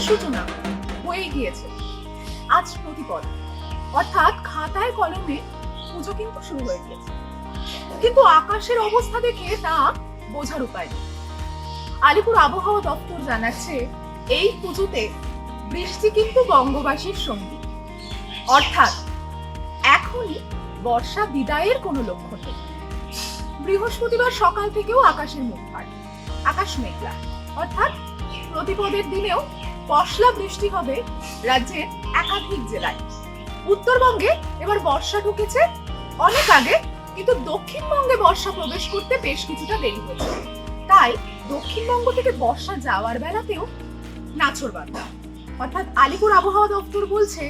সূচনা হয়ে গিয়েছে। আজ প্রতিপদ, অর্থাৎ খাতায় কলমে পুজো কিন্তু শুরু হয়ে গিয়েছে। কিন্তু আকাশের অবস্থা দেখে তা বোঝার উপায় নেই। আলিপুর আবহাওয়া দপ্তর জানাচ্ছে এই পুজোতে বৃষ্টি কিন্তু বঙ্গবাসীর সঙ্গী, অর্থাৎ এখনই বর্ষা বিদায়ের কোনো লক্ষণ নেই। বৃহস্পতিবার সকাল থেকেও আকাশের মুখ ভার, আকাশ মেঘলা, অর্থাৎ প্রতিপদের দিনেও পশলা বৃষ্টি হবে রাজ্যের একাধিক জেলায়। উত্তরবঙ্গে এবার বর্ষা ঢুকেছে অনেক আগে, কিন্তু দক্ষিণবঙ্গে বর্ষা প্রবেশ করতে বেশ কিছুটা দেরি হয়েছে। তাই দক্ষিণবঙ্গ থেকে বর্ষা যাওয়ার বেলাতেও নাছোড়বান্দা। অর্থাৎ আলিপুর আবহাওয়া দপ্তর বলছে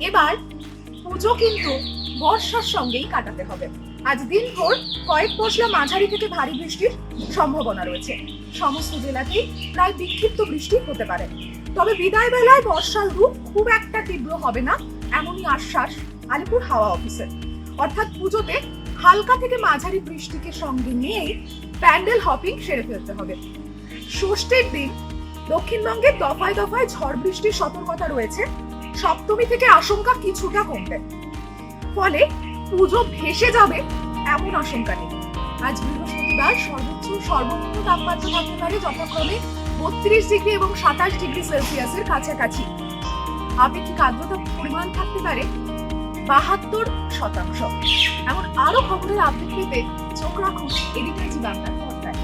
এবার পুজো কিন্তু বর্ষার সঙ্গেই কাটাতে হবে। আজ দিনভর কয়েক পশলা মাঝারি থেকে ভারী বৃষ্টির সম্ভাবনা রয়েছে। সমস্ত জেলাতেই প্রায় বিক্ষিপ্ত বৃষ্টি হতে পারে। তবে বিদায় বেলায় বর্ষার রূপ খুব একটা তীব্র হবে না, এমনই আশ্বাস আলিপুর হাওয়া অফিসের। অর্থাৎ পুজোতে হালকা থেকে মাঝারি বৃষ্টিকে সঙ্গে নিয়েই প্যান্ডেল হপিং সেরে ফেলতে হবে। ষষ্ঠীর দিন দক্ষিণবঙ্গে দফায় দফায় ঝড় বৃষ্টির সতর্কতা রয়েছে। সপ্তমী থেকে আশঙ্কা কিছুটা কমবে, ফলে পুজো ভেসে যাবে এমন আশঙ্কা নেই। আজ বৃহস্পতিবার সর্বোচ্চ সর্বনিম্ন তাপমাত্রা থাকতে পারে যথাক্রমে 32 ডিগ্রি এবং 27 ডিগ্রি সেলসিয়াসের কাছাকাছি। আপেক্ষিক আর্দ্রতার পরিমাণ থাকতে পারে 72%। এমন আরো খবরের আপডেট পেতে চোখ রাখুন এডিটারজি বাংলার পর্দায়।